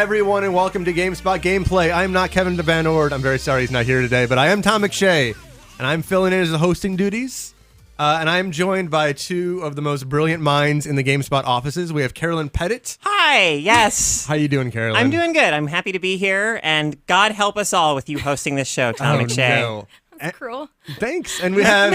everyone, and welcome to GameSpot Gameplay. I'm not Kevin Van Ord. I'm very sorry he's not here today, but I am Tom McShea, and I'm filling in as the hosting duties. And I'm joined by two of the most brilliant minds in the GameSpot offices. We have Carolyn Pettit. Hi, yes. How you doing, Carolyn? I'm doing good. I'm happy to be here, and God help us all with you hosting this show, Tom McShea. No. That's cruel. Thanks. And we have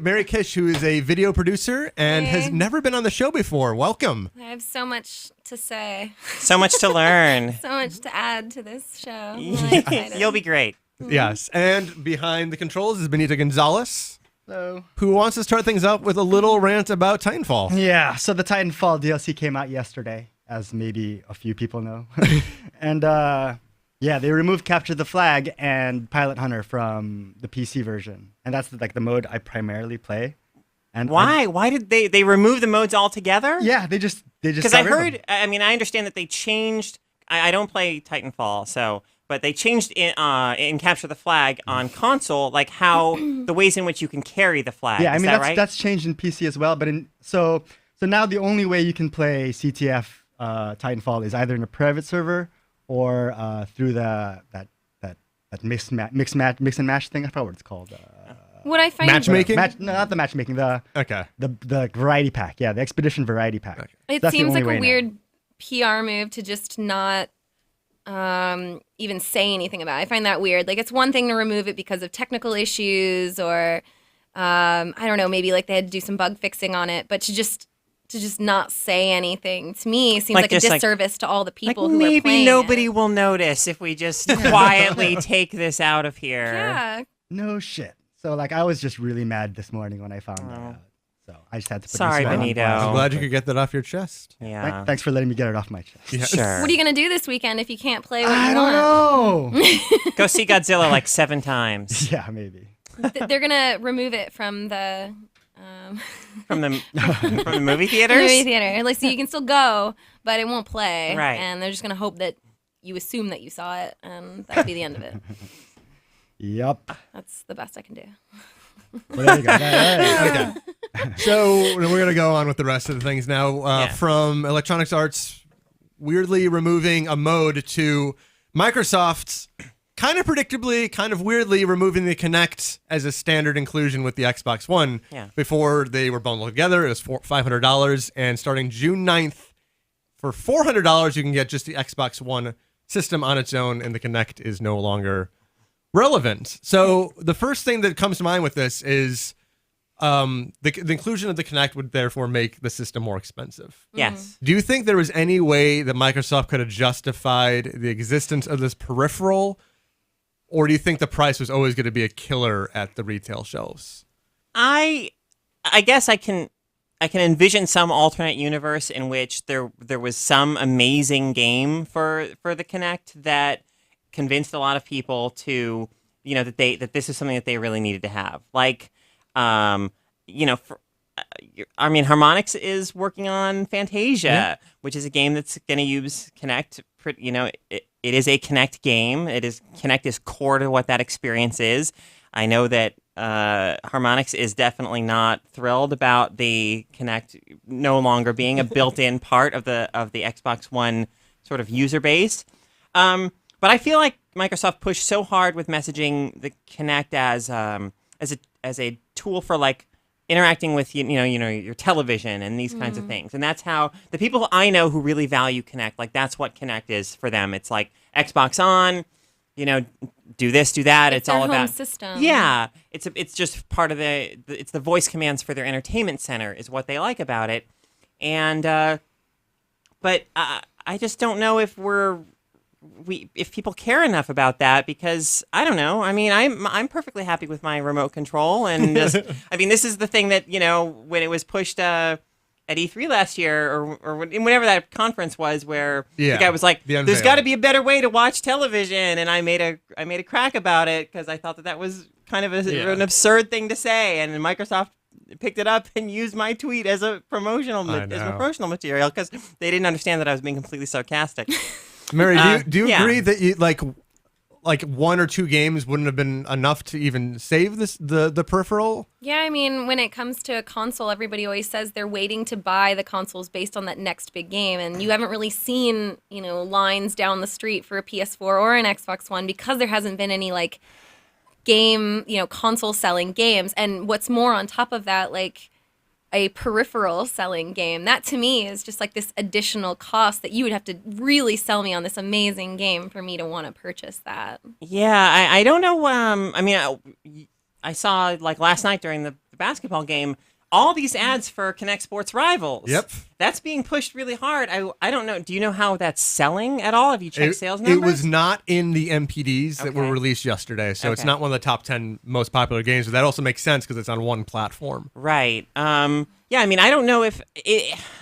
Mary Kish, who is a video producer and has never been on the show before. Welcome. I have so much to say. So much to learn. So much to add to this show. I'm really excited. You'll be great. Yes. And behind the controls is Benita Gonzalez. Hello. Who wants to start things up with a little rant about Titanfall. Yeah, so the Titanfall DLC came out yesterday, as maybe a few people know. And yeah, they removed Capture the Flag and Pilot Hunter from the PC version. And that's like the mode I primarily play. And Why? Why did they remove the modes altogether? Yeah, they just Because I heard, I mean, I understand that they changed, I don't play Titanfall, but they changed in Capture the Flag on console, like how the ways in which you can carry the flag. Yeah, I mean, right? that's changed in PC as well. But so now the only way you can play CTF Titanfall is either in a private server or through that mix and match thing. I forgot what it's called. What I find Matchmaking? No, not the matchmaking. The variety pack. Yeah, the Expedition variety pack. Okay. it That's the seems only like way a now. weird PR move to just not even say anything about it. I find that weird. Like, it's one thing to remove it because of technical issues or I don't know, maybe like they had to do some bug fixing on it, but to just not say anything, to me seems like a disservice to all the people who are maybe playing nobody it. will notice if we just quietly take this out of here. Yeah. No shit. So like I was just really mad this morning when I found that out. So I just had to put Sorry, this on Benito. blast. I'm glad you could get that off your chest. Yeah. Thanks for letting me get it off my chest. Yeah. Sure. What are you going to do this weekend if you can't play what I you don't want? know. Go see Godzilla like 7 times. Yeah, maybe. They're going to remove it from the From the movie theaters? movie theater. Like, so you can still go, but it won't play. Right. And they're just going to hope that you assume that you saw it, and that'll be the end of it. Yep. That's the best I can do. Well, there you go. Okay. So we're going to go on with the rest of the things now. From Electronic Arts weirdly removing a mode to Microsoft's kind of predictably, kind of weirdly removing the Kinect as a standard inclusion with the Xbox One. Yeah. Before they were bundled together, it was $500. And starting June 9th, for $400, you can get just the Xbox One system on its own, and the Kinect is no longer relevant. So the first thing that comes to mind with this is the inclusion of the Kinect would therefore make the system more expensive. Yes. Do you think there was any way that Microsoft could have justified the existence of this peripheral, or do you think the price was always going to be a killer at the retail shelves? I guess I can envision some alternate universe in which there was some amazing game for the Kinect that convinced a lot of people to, that this is something that they really needed to have. Like, Harmonix is working on Fantasia, which is a game that's going to use Kinect. It is a Kinect game. Kinect is core to what that experience is. I know that Harmonix is definitely not thrilled about the Kinect no longer being a built-in part of the Xbox One sort of user base. But I feel like Microsoft pushed so hard with messaging the Kinect as a tool for like interacting with your television and these kinds of things. And that's how the people I know who really value Kinect, like that's what Kinect is for them. It's like Xbox on, do this, do that. It's all their home about system. Yeah, it's just part of it's the voice commands for their entertainment center is what they like about it. And but I just don't know if if people care enough about that, because I don't know. I mean, I'm perfectly happy with my remote control, and this is the thing that when it was pushed at E3 last year or whenever that conference was, where the guy was like, "There's got to be a better way to watch television," and I made a crack about it because I thought that was kind of an absurd thing to say, and Microsoft picked it up and used my tweet as a promotional material because they didn't understand that I was being completely sarcastic. Mary, do you agree that like 1 or 2 games wouldn't have been enough to even save the peripheral? Yeah, I mean, when it comes to a console, everybody always says they're waiting to buy the consoles based on that next big game, and you haven't really seen, lines down the street for a PS4 or an Xbox One because there hasn't been any like game, console selling games. And what's more on top of that, like a peripheral selling game, that to me is just like this additional cost that you would have to really sell me on this amazing game for me to want to purchase that. Yeah, I don't know. I mean, I saw like last night during the basketball game, all these ads for Kinect Sports Rivals. Yep. That's being pushed really hard. I don't know. Do you know how that's selling at all? Have you checked sales numbers? It was not in the MPDs that were Okay. released yesterday, so it's Okay. not one of the top 10 most popular games, but that also makes sense because it's on one platform. Right. Yeah, I mean, I don't know if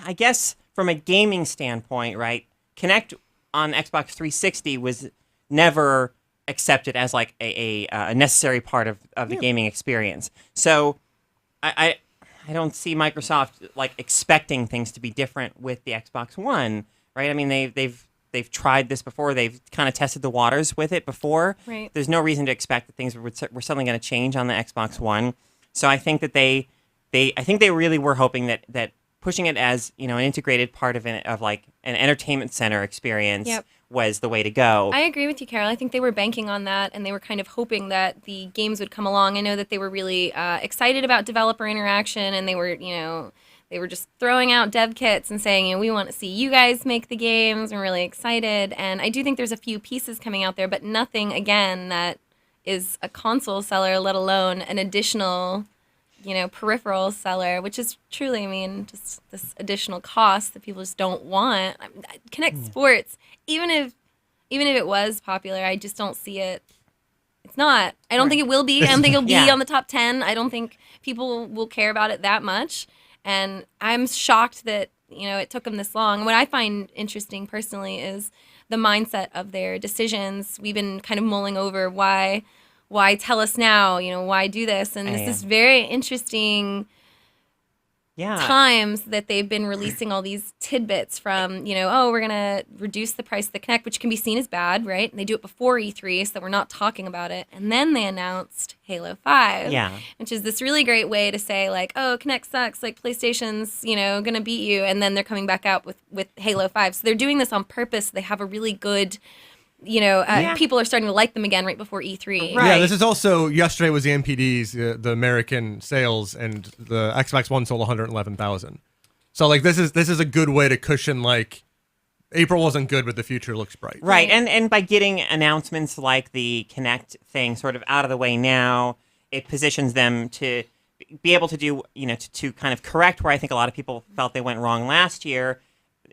I guess from a gaming standpoint, right? Kinect on Xbox 360 was never accepted as like a necessary part of the gaming experience. So I don't see Microsoft like expecting things to be different with the Xbox One, right? I mean, they've tried this before. They've kind of tested the waters with it before. Right. There's no reason to expect that things were suddenly going to change on the Xbox One. So I think that I think they really were hoping that pushing it as an integrated part of like an entertainment center experience Yep. was the way to go. I agree with you, Carol. I think they were banking on that, and they were kind of hoping that the games would come along. I know that they were really excited about developer interaction, and they were just throwing out dev kits and saying, we want to see you guys make the games. We're really excited. And I do think there's a few pieces coming out there, but nothing, again, that is a console seller, let alone an additional, peripheral seller, which is truly, I mean, just this additional cost that people just don't want. Kinect Sports, even if it was popular, I just don't see it. It's not. I don't think it will be. I don't think it'll be Yeah. on the top 10. I don't think people will care about it that much. And I'm shocked that, it took them this long. What I find interesting personally is the mindset of their decisions. We've been kind of mulling over why tell us now, why do this? And this is very interesting times that they've been releasing all these tidbits from, we're going to reduce the price of the Kinect, which can be seen as bad, right? And they do it before E3, so that we're not talking about it. And then they announced Halo 5, which is this really great way to say, like, oh, Kinect sucks, like PlayStation's, going to beat you. And then they're coming back out with Halo 5. So they're doing this on purpose. They have a really good, people are starting to like them again right before E3. Right. Yeah, this is also, yesterday was the MPDs, the American sales, and the Xbox One sold 111,000. So like this is a good way to cushion, like, April wasn't good, but the future looks bright. Right, and by getting announcements like the Kinect thing sort of out of the way now, it positions them to be able to do, to kind of correct where I think a lot of people felt they went wrong last year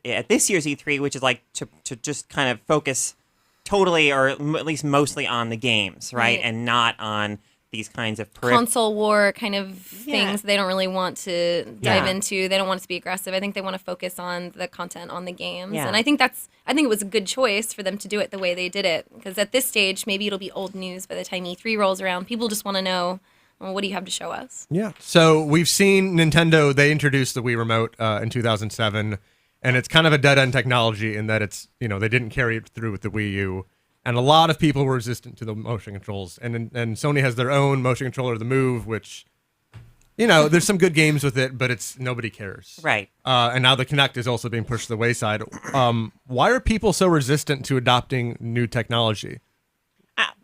at this year's E3, which is like to just kind of focus totally, or at least mostly, on the games, right? And not on these kinds of console war kind of things they don't really want to dive into. They don't want it to be aggressive. I think they want to focus on the content on the games. And I think it was a good choice for them to do it the way they did it, because at this stage maybe it'll be old news by the time E3 rolls around. People just want to know, well, what do you have to show us? Yeah. So we've seen Nintendo, they introduced the Wii Remote in 2007, and it's kind of a dead-end technology in that it's, they didn't carry it through with the Wii U. And a lot of people were resistant to the motion controls. And Sony has their own motion controller, the Move, which, there's some good games with it, but nobody cares. Right. And now the Kinect is also being pushed to the wayside. Why are people so resistant to adopting new technology?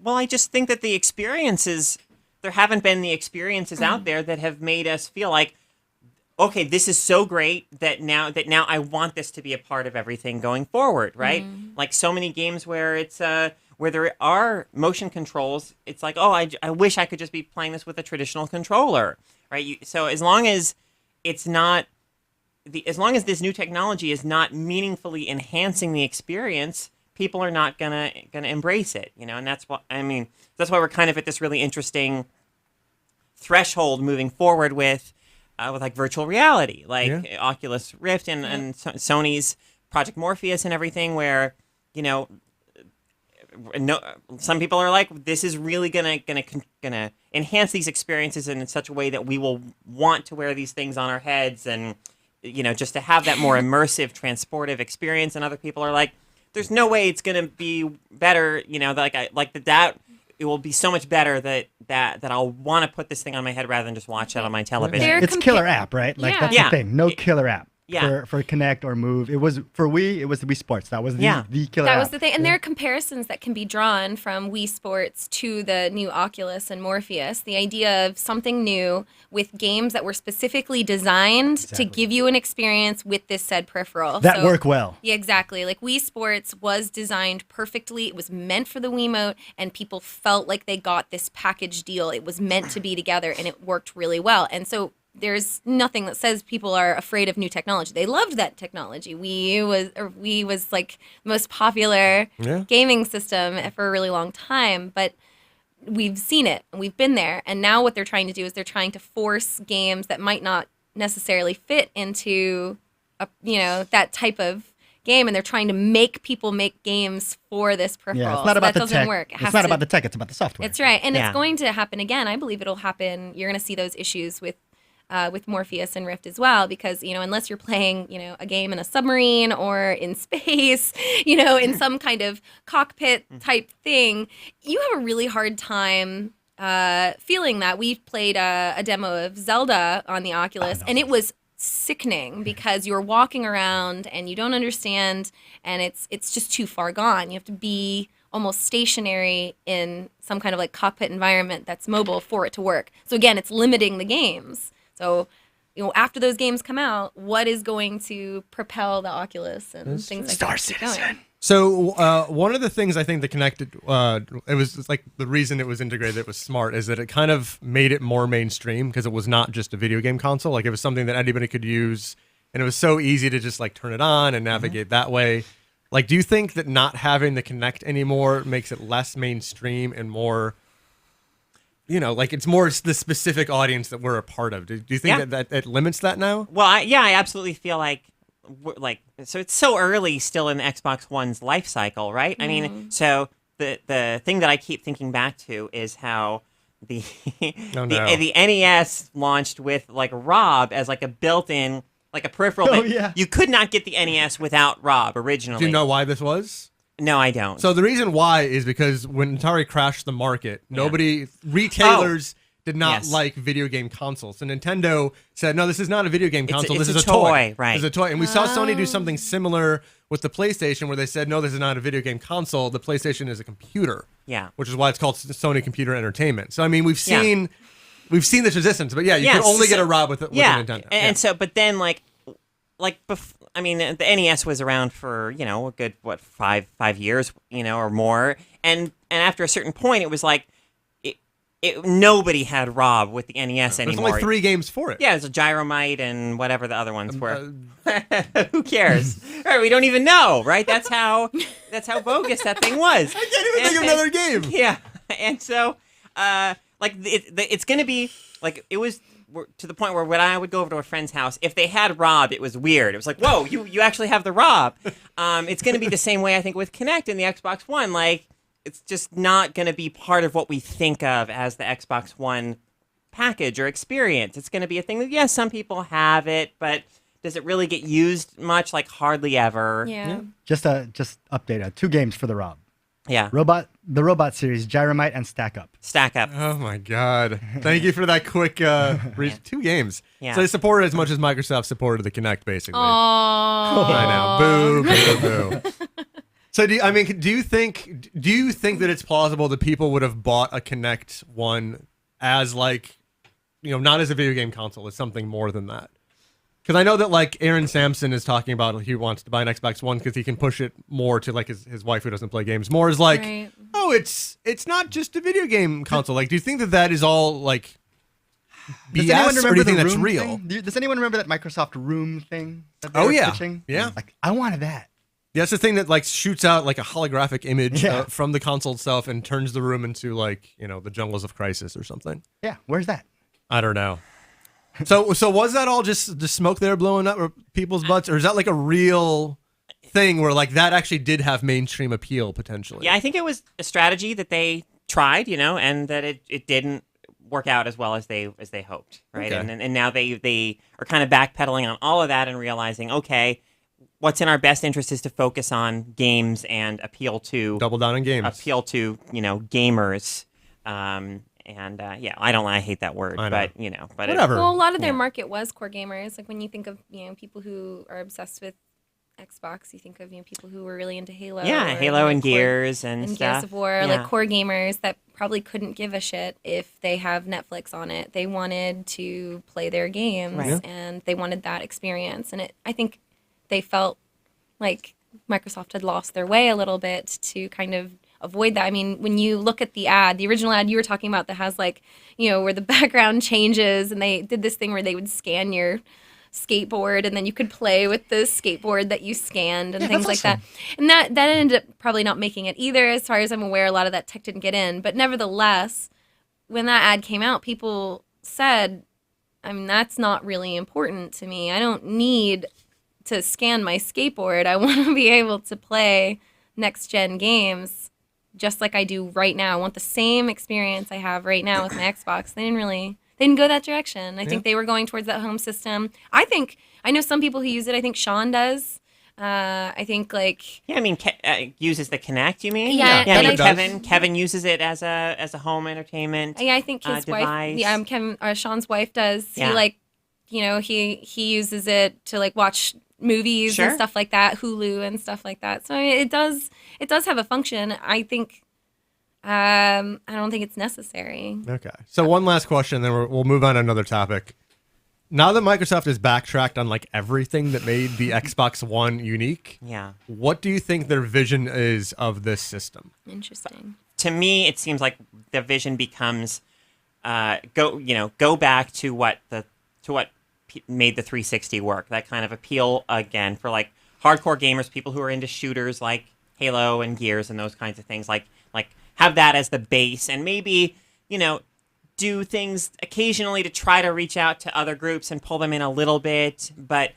Well, I just think that there haven't been the experiences out there that have made us feel like, okay, this is so great that now I want this to be a part of everything going forward, right? Like so many games where it's where there are motion controls, it's like, oh, I wish I could just be playing this with a traditional controller, right? So as long as it's not as long as this new technology is not meaningfully enhancing the experience, people are not gonna embrace it, and that's why we're kind of at this really interesting threshold moving forward with like virtual reality, like Oculus Rift and Sony's Project Morpheus and everything, where some people are like, this is really gonna enhance these experiences in such a way that we will want to wear these things on our heads, and just to have that more immersive, transportive experience. And other people are like, there's no way it's gonna be better. You know, that it will be so much better that I'll want to put this thing on my head rather than just watch it on my television. It's killer app, right? Like that's the thing. No killer app. For Kinect or Move. It was for Wii. It was the Wii Sports. That was the killer. That app. was the thing. And there are comparisons that can be drawn from Wii Sports to the new Oculus and Morpheus. The idea of something new with games that were specifically designed to give you an experience with this said peripheral that work well. Yeah, exactly. Like Wii Sports was designed perfectly. It was meant for the Wiimote, and people felt like they got this package deal. It was meant to be together, and it worked really well. And so there's nothing that says people are afraid of new technology. They loved that technology. Wii was like the most popular gaming system for a really long time, but we've seen it and we've been there. And now what they're trying to do is they're trying to force games that might not necessarily fit into that type of game, and they're trying to make people make games for this peripheral. Yeah, it's not about that the doesn't tech. work. It's not about the tech. It's about the software. It's right, and it's going to happen again. I believe it'll happen. You're going to see those issues with Morpheus and Rift as well, because unless you're playing a game in a submarine or in space, in some kind of cockpit type thing, you have a really hard time feeling that. We've played a demo of Zelda on the Oculus, and it was sickening because you're walking around and you don't understand, and it's just too far gone. You have to be almost stationary in some kind of like cockpit environment that's mobile for it to work. So again, it's limiting the games. So, after those games come out, what is going to propel the Oculus and things like Star that? Citizen. So one of the things I think the Kinect, it was like the reason it was integrated, it was smart, is that it kind of made it more mainstream because it was not just a video game console. Like it was something that anybody could use, and it was so easy to just like turn it on and navigate that way. Like, do you think that not having the Kinect anymore makes it less mainstream and more, like it's more the specific audience that we're a part of? Do you think that it limits that now? Well, I absolutely feel like so it's so early still in the Xbox One's life cycle, right? I mean, so the thing that I keep thinking back to is how the the NES launched with like Rob as like a built-in like a peripheral. You could not get the NES without Rob originally. Do you know why this was? No, I don't. So the reason why is because when Atari crashed the market, retailers did not like video game consoles. So Nintendo said, no, this is not a video game console. This is a toy. Right. This is a toy. And we saw Sony do something similar with the PlayStation where they said, no, this is not a video game console. The PlayStation is a computer. Yeah. Which is why it's called Sony Computer Entertainment. So, I mean, we've seen this resistance. But you can only get a Rob with a Nintendo. And so, but then I mean, the NES was around for, a good, 5 years, or more. And after a certain point, it was like, nobody had Rob with the NES anymore. There's only 3 games for it. Yeah, it's a Gyromite and whatever the other ones were. Who cares? Right, we don't even know, right? That's how bogus that thing was. I can't even think of another game. Yeah, and so, it's going to be, like, it was to the point where when I would go over to a friend's house, if they had Rob, it was weird. It was like, whoa, you actually have the Rob. It's going to be the same way, I think, with Kinect and the Xbox One. Like, it's just not going to be part of what we think of as the Xbox One package or experience. It's going to be a thing that, yes, some people have it, but does it really get used much? Like, hardly ever. Yeah. Just update 2 games for the Rob. Yeah. The Robot series, Gyromite and Stack Up. Stack Up. Oh my God! Thank you for that quick 2 games. Yeah. So they supported as much as Microsoft supported the Kinect, basically. Aww. I know. Boo, boo, boo. So do you think that it's plausible that people would have bought a Kinect One as like, not as a video game console, as something more than that? Because I know that like Aaron Sampson is talking about he wants to buy an Xbox One because he can push it more to like his wife who doesn't play games. More is like, oh, it's not just a video game console. Like, do you think that is all like BS, or do you think that's real? Does anyone remember that Microsoft Room thing that they were pitching? Yeah. Like, I wanted that. Yeah, it's the thing that like shoots out like a holographic image from the console itself and turns the room into like, the jungles of Crisis or something. Yeah, where's that? I don't know. So was that all just the smoke there blowing up people's butts, or is that like a real thing where like that actually did have mainstream appeal potentially? Yeah, I think it was a strategy that they tried, and that it didn't work out as well as they hoped, right? Okay. And now they are kind of backpedaling on all of that and realizing, okay, what's in our best interest is to focus on games and appeal to Double down on games. Gamers. I hate that word, I know. but Whatever. Well, a lot of their market was core gamers. Like when you think of people who are obsessed with Xbox, you think of people who were really into Halo. Halo and Gears and stuff. Gears of War, like core gamers that probably couldn't give a shit if they have Netflix on it. They wanted to play their games and they wanted that experience. And I think they felt like Microsoft had lost their way a little bit to kind of avoid that. I mean, when you look at the original ad you were talking about that has where the background changes, and they did this thing where they would scan your skateboard and then you could play with the skateboard that you scanned and things like that. And that ended up probably not making it either. As far as I'm aware, a lot of that tech didn't get in. But nevertheless, when that ad came out, people said, I mean, that's not really important to me. I don't need to scan my skateboard. I want to be able to play next-gen games just like I do right now. I want the same experience I have right now with my Xbox. They didn't go that direction. I think they were going towards that home system. I know some people who use it. I think Sean does. I think uses the Kinect. You mean? Yeah. Kevin uses it as a home entertainment. Yeah, I think his wife. Yeah, Sean's wife does. Yeah. He uses it to watch movies and stuff like that, Hulu and stuff like that. So I mean, it does have a function. I think. I don't think it's necessary. Okay. So one last question, then we'll move on to another topic. Now that Microsoft has backtracked on everything that made the Xbox One unique, what do you think their vision is of this system? Interesting. To me, it seems like the vision becomes go back to what made the 360 work. That kind of appeal again for hardcore gamers, people who are into shooters like Halo and Gears and those kinds of things. Have that as the base, and maybe, do things occasionally to try to reach out to other groups and pull them in a little bit, but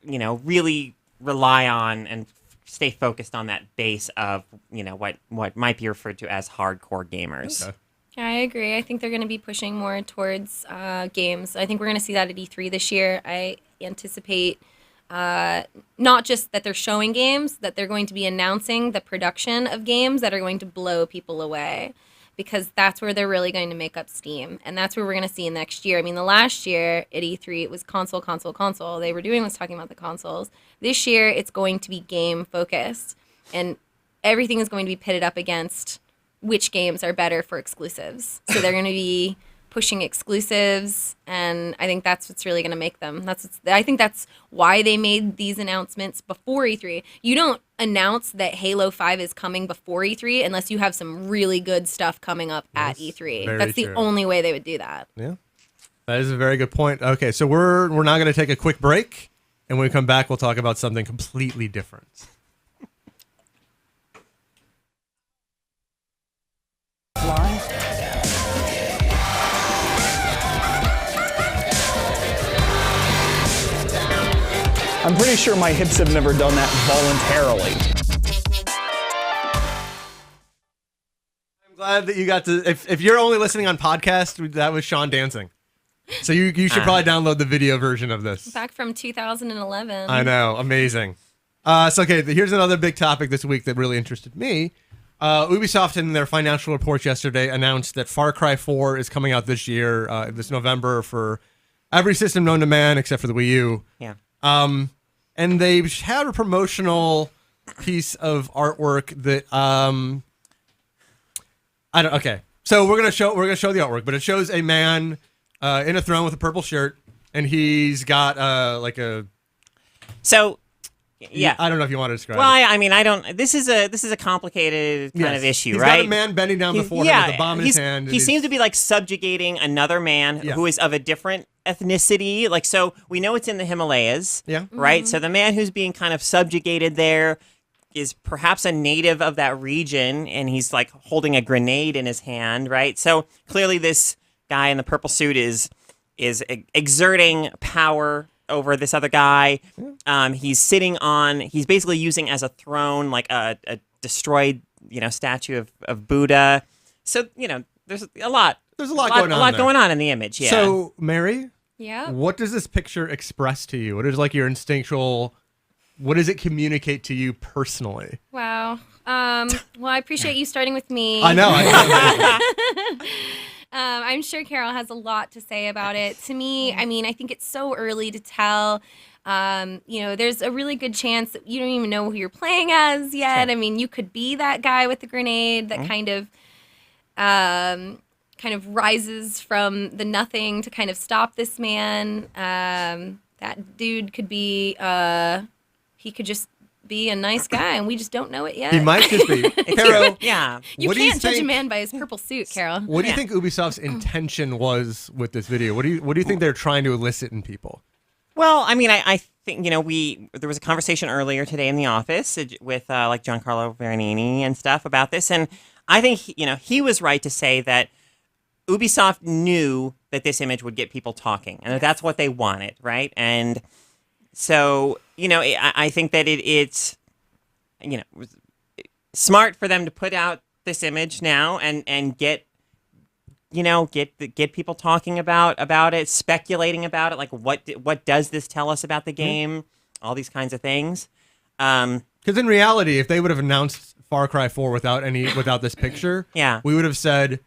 really rely on and stay focused on that base of, what might be referred to as hardcore gamers. Okay. Yeah, I agree. I think they're going to be pushing more towards games. I think we're going to see that at E3 this year. I anticipate not just that they're showing games, that they're going to be announcing the production of games that are going to blow people away, because that's where they're really going to make up steam. And that's where we're going to see next year. I mean, the last year at E3, it was console. They were talking about the consoles. This year, it's going to be game focused. And everything is going to be pitted up against which games are better for exclusives. So they're going to be pushing exclusives, and I think that's what's really going to make them. I think that's why they made these announcements before E3. You don't announce that Halo 5 is coming before E3 unless you have some really good stuff coming up at E3. That's the only way they would do that. Yeah, that is a very good point. Okay, so we're now going to take a quick break, and when we come back, we'll talk about something completely different. I'm pretty sure my hips have never done that voluntarily. I'm glad that you got to. If you're only listening on podcast, that was Sean dancing. So you should probably download the video version of this. Back from 2011. I know, amazing. Here's another big topic this week that really interested me. Ubisoft, in their financial report yesterday, announced that FarCry 4 is coming out this year, this November, for every system known to man except for the Wii U. Yeah. And they had a promotional piece of artwork that So we're gonna show the artwork, but it shows a man in a throne with a purple shirt, and he's got So. Yeah, I don't know if you want to describe. Well, it. I mean, I don't. This is a complicated kind of issue, he's right? He's got a man bending down before him with a bomb in his hand. He seems to be subjugating another man who is of a different ethnicity. So we know it's in the Himalayas, right? So the man who's being kind of subjugated there is perhaps a native of that region, and he's holding a grenade in his hand, right? So clearly, this guy in the purple suit is exerting power over this other guy. He's basically using as a throne a destroyed statue of Buddha. So there's a lot going on in the image. Yeah. So Mary, yeah, what does this picture express to you? What is your instinctual What does it communicate to you personally? Wow. Well, I appreciate you starting with me. I know. I'm sure Carol has a lot to say about it. To me, I mean, I think it's so early to tell. There's a really good chance that you don't even know who you're playing as yet. Sure. I mean, you could be that guy with the grenade that kind of rises from the nothing to kind of stop this man. That dude could be, he could just be a nice guy, and we just don't know it yet. He might just be. Carol, Yeah. You what do you can't judge a think- man by his purple suit, Carol. what do you think Ubisoft's intention was with this video? What do you think they're trying to elicit in people? Well, I mean, I think, there was a conversation earlier today in the office with like Giancarlo Veronini and stuff about this. And I think, he was right to say that Ubisoft knew that this image would get people talking and that that's what they wanted, right? And so, I think that it's, smart for them to put out this image now and get people talking about it, speculating about it, like what does this tell us about the game, all these kinds of things. Because in reality, if they would have announced Far Cry 4 without this picture, Yeah. we would have said,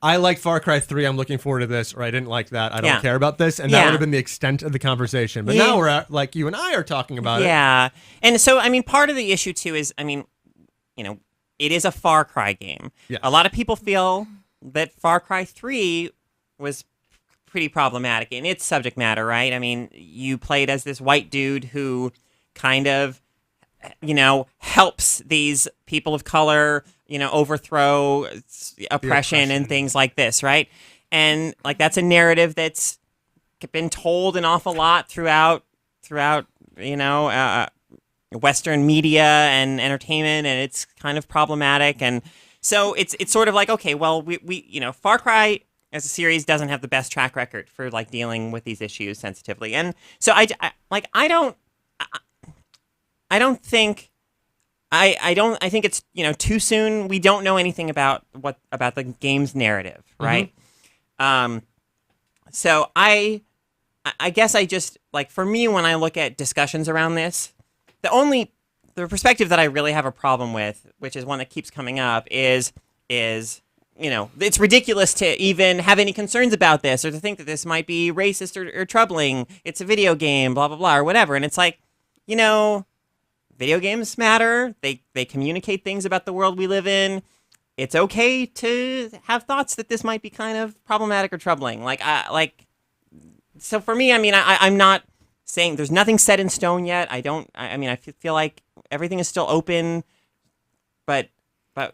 I like Far Cry 3, I'm looking forward to this, or I didn't like that, I don't Yeah. care about this, and that Yeah. would have been the extent of the conversation. But Yeah. now we're at, like you and I are talking about it. Yeah. And so, I mean, part of the issue too is, it is a Far Cry game. Yes. A lot of people feel that Far Cry 3 was pretty problematic in its subject matter, right? I mean, you played as this white dude who kind of, helps these people of color, overthrow oppression and things like this, right? And like that's a narrative that's been told an awful lot throughout Western media and entertainment, and it's kind of problematic. And so it's sort of like, okay, well, we Far Cry as a series doesn't have the best track record for like dealing with these issues sensitively. And so I think it's too soon. We don't know anything about the game's narrative, right? So I guess I just like, for me, when I look at discussions around this, the perspective that I really have a problem with, which is one that keeps coming up, is it's ridiculous to even have any concerns about this or to think that this might be racist or troubling. It's a video game, blah blah blah, or whatever. And it's like, video games matter. They communicate things about the world we live in. It's okay to have thoughts that this might be kind of problematic or troubling. So for me, I mean, I'm not saying there's nothing set in stone yet. I feel like everything is still open, but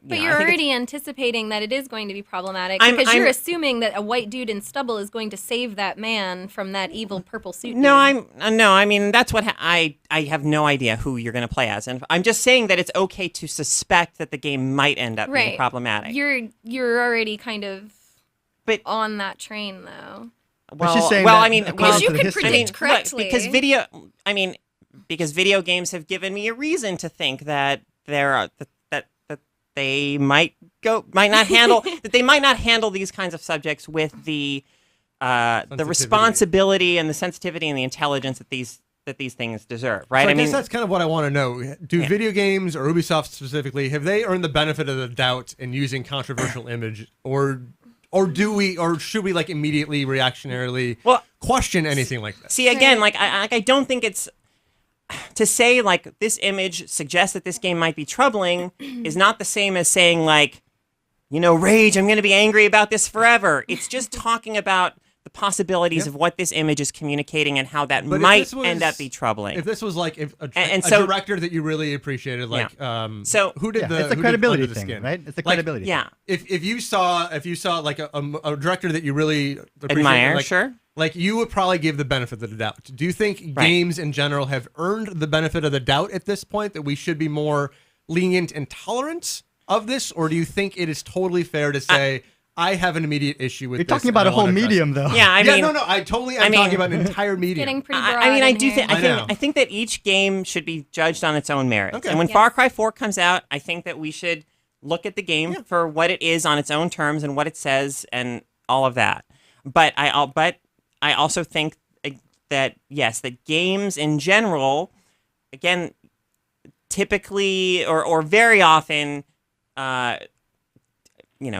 you're already anticipating that it is going to be problematic because you're assuming that a white dude in stubble is going to save that man from that evil purple suit. No, I mean, that's what I have no idea who you're going to play as, and I'm just saying that it's okay to suspect that the game might end up being problematic. You're already kind of on that train though. But she's saying because you could predict correctly. Because video games have given me a reason to think that that they might not handle these kinds of subjects with the responsibility and the sensitivity and the intelligence that these things deserve, right? So I guess that's kind of what I want to know. Do video games, or Ubisoft specifically, have they earned the benefit of the doubt in using controversial image, or should we like immediately reactionarily question anything like that? See, again, I don't think it's to say like this image suggests that this game might be troubling is not the same as saying like, rage, I'm going to be angry about this forever. It's just talking about the possibilities of what this image is communicating and how that might end up be troubling. If this was like a director that you really appreciated, like so who did it's a credibility thing, right? It's a credibility. Yeah. If you saw like a director that you really admire, like, sure. Like, you would probably give the benefit of the doubt. Do you think games in general have earned the benefit of the doubt at this point, that we should be more lenient and tolerant of this? Or do you think it is totally fair to say, I have an immediate issue with this? You're talking about a whole medium, though. Yeah, I mean... I'm talking about an entire medium. Getting pretty broad I think that each game should be judged on its own merits. Okay. And when Far Cry 4 comes out, I think that we should look at the game for what it is on its own terms and what it says and all of that. But I also think that, yes, that games in general, again, typically or very often,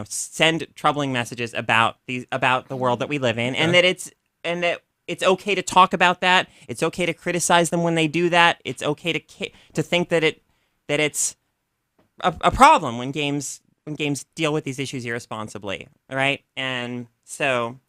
send troubling messages about the world that we live in, and that it's okay to talk about that. It's okay to criticize them when they do that. It's okay to think that it's a problem when games deal with these issues irresponsibly, right? And so,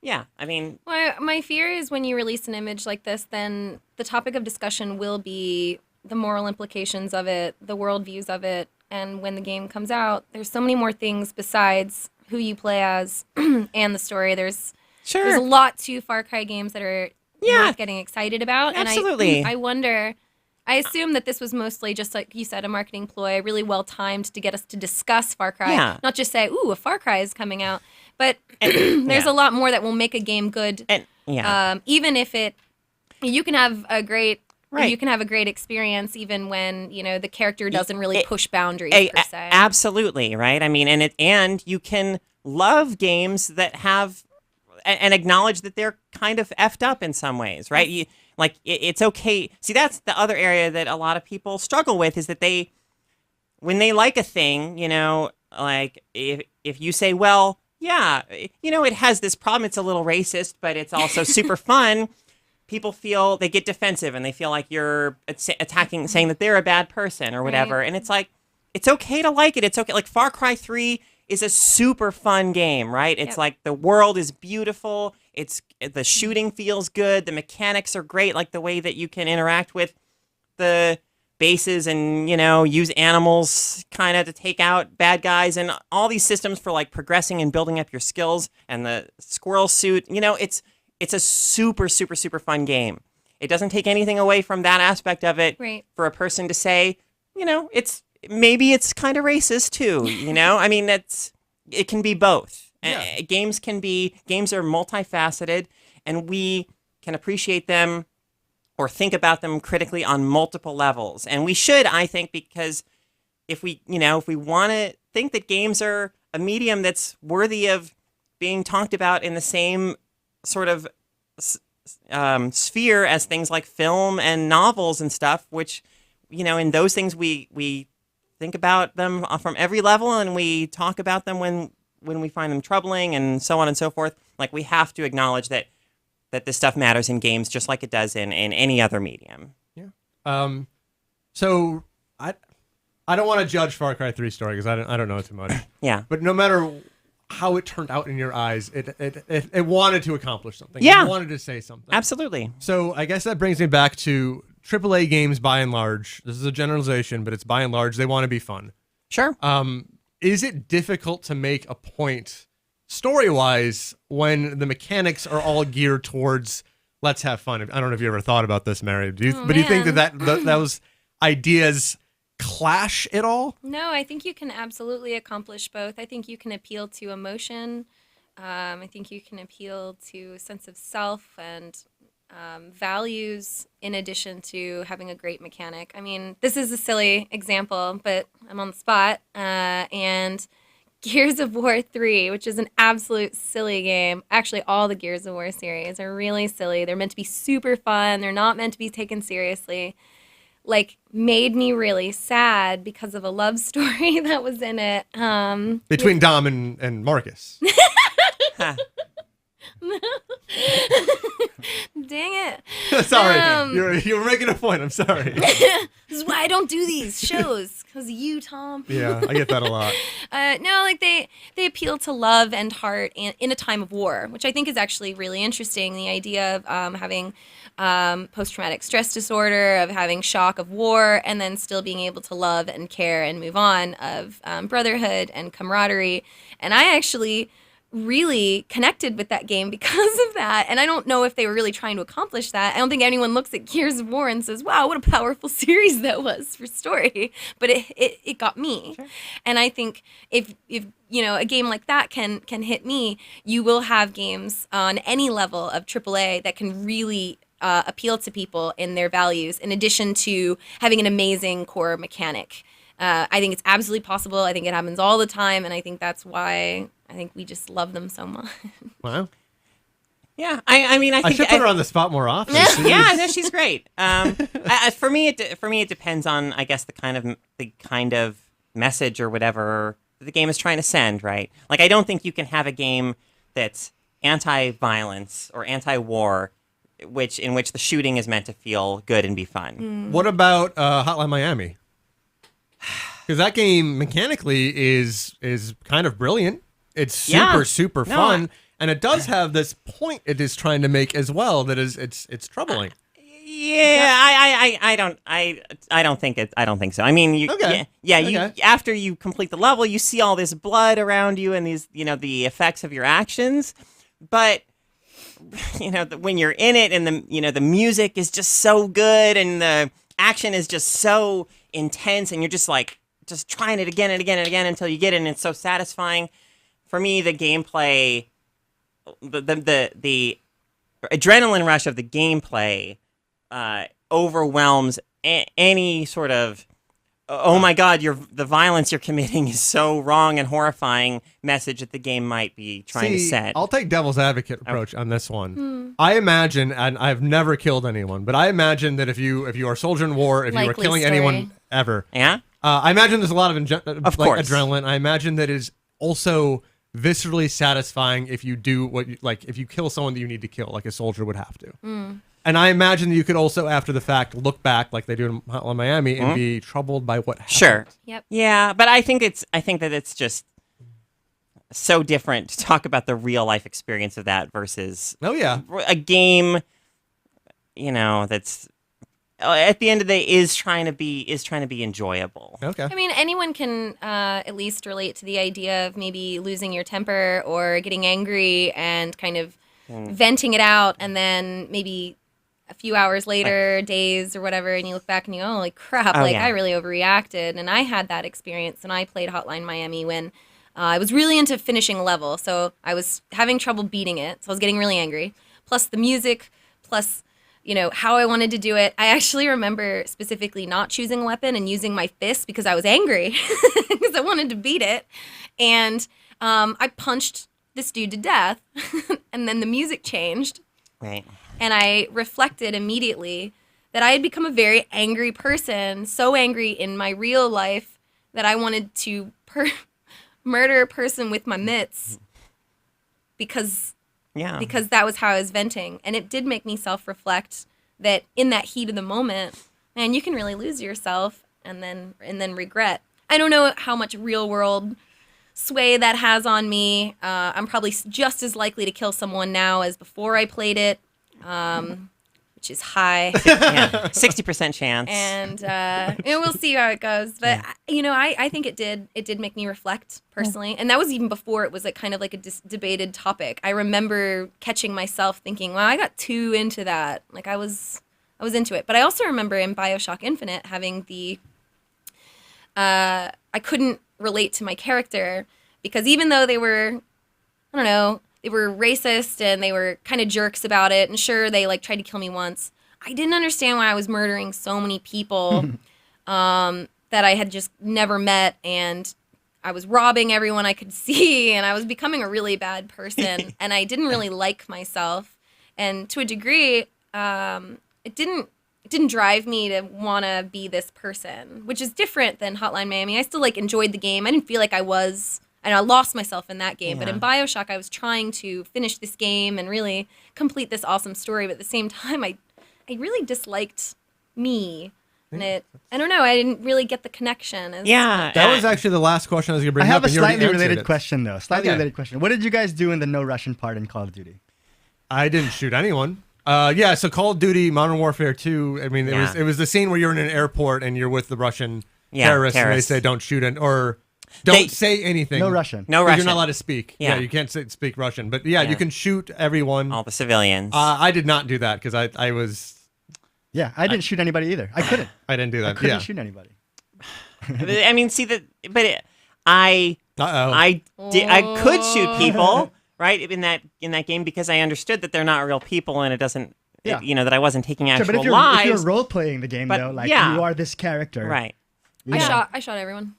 yeah, I mean, Well, my fear is when you release an image like this, then the topic of discussion will be the moral implications of it, the worldviews of it, and when the game comes out, there's so many more things besides who you play as and the story. There's a lot to Far Cry games that are worth getting excited about. Absolutely. And I wonder, I assume that this was mostly just like you said, a marketing ploy, really well timed to get us to discuss Far Cry, not just say, "Ooh, a Far Cry is coming out." But there's a lot more that will make a game good. And, even if you can have a great. Right. You can have a great experience even when, the character doesn't really push boundaries per se. Absolutely, right? I mean, and you can love games that have and acknowledge that they're kind of effed up in some ways, right? It's okay. See, that's the other area that a lot of people struggle with is that when they like a thing, like if you say, well, yeah, it has this problem. It's a little racist, but it's also super fun. People feel they get defensive and they feel like you're attacking, saying that they're a bad person or whatever. Right. And it's like, it's okay to like it. It's okay. Like Far Cry 3 is a super fun game, right? It's like the world is beautiful. The shooting feels good. The mechanics are great. Like the way that you can interact with the bases and, use animals kind of to take out bad guys and all these systems for like progressing and building up your skills and the squirrel suit, it's a super, super, super fun game. It doesn't take anything away from that aspect of it for a person to say, maybe it's kind of racist too, I mean, it can be both. Yeah. Games are multifaceted and we can appreciate them or think about them critically on multiple levels. And we should, I think, because if we want to think that games are a medium that's worthy of being talked about in the same sort of sphere as things like film and novels and stuff, which, in those things we think about them from every level and we talk about them when we find them troubling and so on and so forth. Like we have to acknowledge that this stuff matters in games just like it does in any other medium. Yeah. So I don't want to judge Far Cry 3 story because I don't know too much. Yeah. But no matter how it turned out in your eyes, it wanted to accomplish something. Yeah. It wanted to say something. Absolutely. So I guess that brings me back to AAA games by and large. This is a generalization, but it's by and large, they want to be fun. Sure. Is it difficult to make a point story-wise when the mechanics are all geared towards let's have fun? I don't know if you ever thought about this, Mary. Do you think that those ideas clash at all? No, I think you can absolutely accomplish both. I think you can appeal to emotion. I think you can appeal to a sense of self and values in addition to having a great mechanic. I mean, this is a silly example, but I'm on the spot. And Gears of War 3, which is an absolute silly game. Actually, all the Gears of War series are really silly. They're meant to be super fun. They're not meant to be taken seriously. Made me really sad because of a love story that was in it. Between Dom and Marcus. Dang it. Sorry. You were making a point. I'm sorry. This is why I don't do these shows. Because of you, Tom. Yeah, I get that a lot. No, they appeal to love and heart in a time of war, which I think is actually really interesting. The idea of having post-traumatic stress disorder, of having shock of war, and then still being able to love and care and move on, of brotherhood and camaraderie. And I actually really connected with that game because of that. And I don't know if they were really trying to accomplish that. I don't think anyone looks at Gears of War and says, wow, what a powerful series that was for story. But it got me. Sure. And I think if a game like that can hit me, you will have games on any level of AAA that can really appeal to people in their values, in addition to having an amazing core mechanic. I think it's absolutely possible. I think it happens all the time. And I think that's why I think we just love them so much. Wow. Yeah, I mean, I I think should put her on the spot more often. yeah, no, she's great. For me, it depends on, I guess, the kind of message or whatever the game is trying to send, right? Like, I don't think you can have a game that's anti-violence or anti-war, in which the shooting is meant to feel good and be fun. What about Hotline Miami? Because that game mechanically is kind of brilliant. It's super No, fun, and it does have this point it is trying to make as well. That is, it's troubling. Yeah, I don't think so. I mean, Okay. You after you complete the level, you see all this blood around you and these, the effects of your actions, but when you're in it and the music is just so good and the action is just so intense and you're just trying it again and again and again until you get it and it's so satisfying. For me, the gameplay, the adrenaline rush of the gameplay overwhelms any sort of oh my god, the violence you're committing is so wrong and horrifying message that the game might be trying to set. I'll take devil's advocate approach on this one. I imagine, and I've never killed anyone, but I imagine that if you are a soldier in war, if you are Likely killing story. anyone ever, Yeah? I imagine there's a lot of course. adrenaline. I imagine that is also viscerally satisfying if you do if you kill someone that you need to kill, like a soldier would have to. And I imagine that you could also, after the fact, look back like they do in Hotline Miami and be troubled by what happened. Sure. Yep. Yeah, but I think that it's just so different to talk about the real life experience of that versus Oh yeah. a game, that's at the end of the day is trying to be enjoyable. Okay. I mean, anyone can at least relate to the idea of maybe losing your temper or getting angry and kind of venting it out, and then maybe a few hours later, days or whatever, and you look back and you go, holy crap, yeah. I really overreacted. And I had that experience when I played Hotline Miami when I was really into finishing a level. So I was having trouble beating it. So I was getting really angry. Plus the music, plus, how I wanted to do it. I actually remember specifically not choosing a weapon and using my fist because I was angry because I wanted to beat it. And I punched this dude to death. And then the music changed. Right. And I reflected immediately that I had become a very angry person, so angry in my real life that I wanted to murder a person with my mitts because that was how I was venting. And it did make me self-reflect that in that heat of the moment, man, you can really lose yourself and then regret. I don't know how much real world sway that has on me. I'm probably just as likely to kill someone now as before I played it. Which is high. 60% chance. And we'll see how it goes. But I think it did make me reflect personally, and that was even before it was kind of like a debated topic. I remember catching myself thinking, "Wow, I got too into that." Like I was into it. But I also remember in Bioshock Infinite having I couldn't relate to my character because even though they were, I don't know, they were racist and they were kind of jerks about it. And sure, they tried to kill me once. I didn't understand why I was murdering so many people that I had just never met. And I was robbing everyone I could see. And I was becoming a really bad person. And I didn't really like myself. And to a degree, it didn't drive me to want to be this person, which is different than Hotline Miami. I still enjoyed the game. I didn't feel like I was... And I lost myself in that game. Yeah. But in Bioshock, I was trying to finish this game and really complete this awesome story. But at the same time, I really disliked me. And I don't know, I didn't really get the connection. That was actually the last question I was going to bring I have up. a and you already slightly answered related it. question, though. Related question. What did you guys do in the no Russian part in Call of Duty? I didn't shoot anyone. So Call of Duty Modern Warfare 2, I mean, it was the scene where you're in an airport and you're with the Russian terrorists and they say don't shoot or don't say anything. No Russian. No 'Cause Russian. You're not allowed to speak. Yeah. You can't speak Russian. But you can shoot everyone. All the civilians. I did not do that because I was... Yeah, I didn't shoot anybody either. I couldn't. I didn't do that. I couldn't shoot anybody. I mean, see that, but I Uh-oh. could shoot people, right, in that game because I understood that they're not real people and it doesn't, Yeah. that I wasn't taking actual Sure, but if lives. you're role playing the game, But, though, yeah. you are this character. Right. I shot everyone.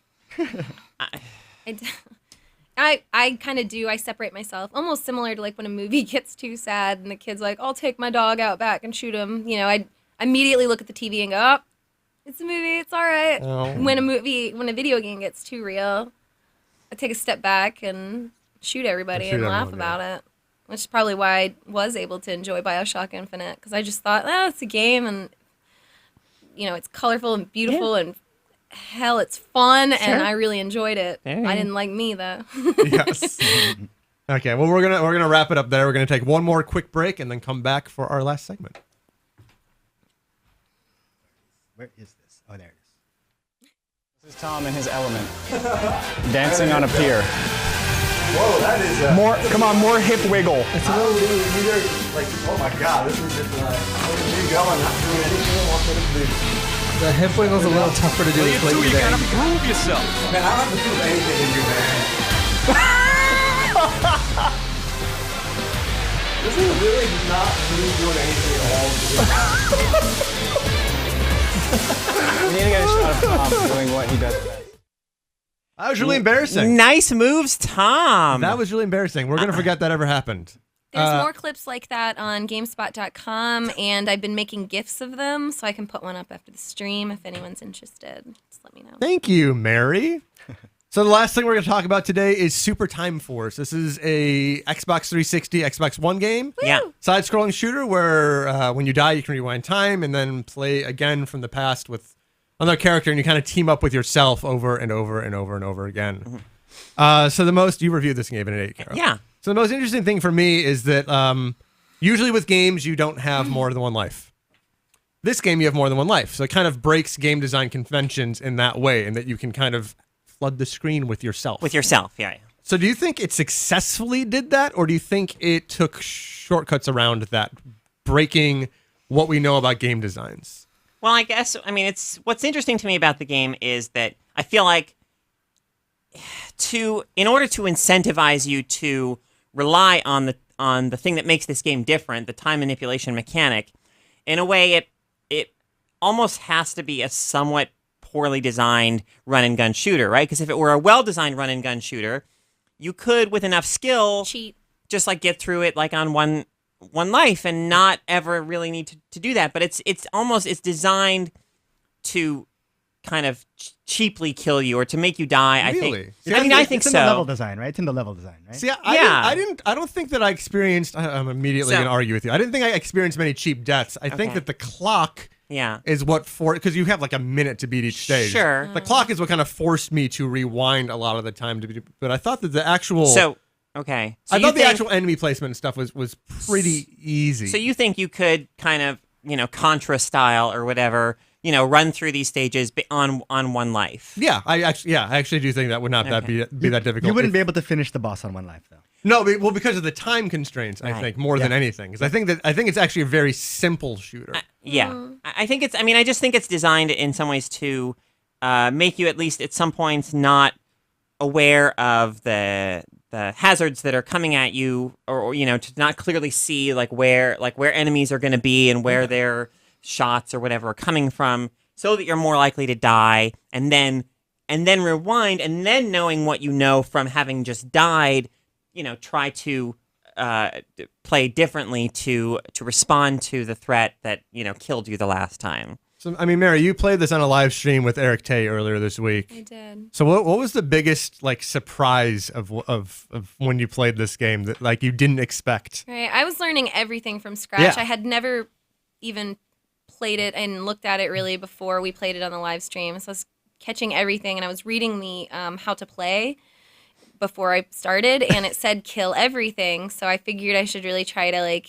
I kind of do. I separate myself, almost similar to like when a movie gets too sad and the kid's like, "I'll take my dog out back and shoot him." You know, I immediately look at the TV and go, "Oh, it's a movie. It's all right." Oh. When a video game gets too real, I take a step back and shoot everybody Shoot and laugh everyone, about it. Which is probably why I was able to enjoy Bioshock Infinite, because I just thought, it's a game and it's colorful and beautiful and hell, it's fun, and I really enjoyed it. I didn't like me though. Yes. Okay, well we're gonna wrap it up there. We're gonna take one more quick break and then come back for our last segment. Where is this? Oh, there it is. This is Tom in his element, dancing on a pier. Whoa, that is More, come on, more hip wiggle. It's a little either like, oh my god, this is just like, where did you go? I'm not doing anything. What could it be? The hip wiggle's a little tougher to do with Blade You gotta today. prove yourself. Man, I don't have to prove anything in you, man. This is really not me doing anything at all. We need to get a shot of Tom doing what he does best. That was really embarrassing. Nice moves, Tom. That was really embarrassing. We're gonna forget that ever happened. There's more clips like that on GameSpot.com, and I've been making GIFs of them, so I can put one up after the stream if anyone's interested. Just let me know. Thank you, Mary. So the last thing we're going to talk about today is Super Time Force. This is a Xbox 360, Xbox One game. Yeah. Side-scrolling shooter where when you die, you can rewind time and then play again from the past with another character, and you kind of team up with yourself over and over and over and over again. So you reviewed this game in 8, Carol. Yeah. So the most interesting thing for me is that usually with games, you don't have more than one life. This game, you have more than one life. So it kind of breaks game design conventions in that way, in that you can kind of flood the screen with yourself. With yourself, yeah. So do you think it successfully did that, or do you think it took shortcuts around that, breaking what we know about game designs? Well, I guess, it's what's interesting to me about the game is that I feel like in order to incentivize you to rely on the thing that makes this game different, the time manipulation mechanic, in a way it almost has to be a somewhat poorly designed run and gun shooter, right? Because if it were a well-designed run and gun shooter, you could, with enough skill, Cheat. just like get through it like on one life and not ever really need to do that. But it's designed to kind of cheaply kill you or to make you die. Really? I think it's in so. the level design, right? It's in the level design, right? See, Yeah. I don't think that I experienced. I'm immediately going to argue with you. I didn't think I experienced many cheap deaths. I think Okay. that the clock Yeah. is what because you have like a minute to beat each stage. Sure. The clock is what kind of forced me to rewind a lot of the time but I thought that the actual Okay. I thought the actual enemy placement and stuff was pretty easy. So you think you could kind of, Contra style or whatever, run through these stages on one life? Yeah, I actually do think that would not that be that difficult. You wouldn't be able to finish the boss on one life, though. No, because of the time constraints, I Right. think more than anything. Because I think it's actually a very simple shooter. Yeah. I think I just think it's designed in some ways to make you at least at some points not aware of the hazards that are coming at you, or to not clearly see where enemies are going to be and where their shots or whatever are coming from, so that you're more likely to die, and then rewind, and then knowing what you know from having just died, try to play differently to respond to the threat that killed you the last time. So Mary, you played this on a live stream with Eric Tay earlier this week. I did. So what was the biggest surprise of when you played this game that you didn't expect? Right. I was learning everything from scratch. Yeah. I had never even played it and looked at it really before we played it on the live stream. So I was catching everything, and I was reading the how to play before I started, and it said kill everything. So I figured I should really try to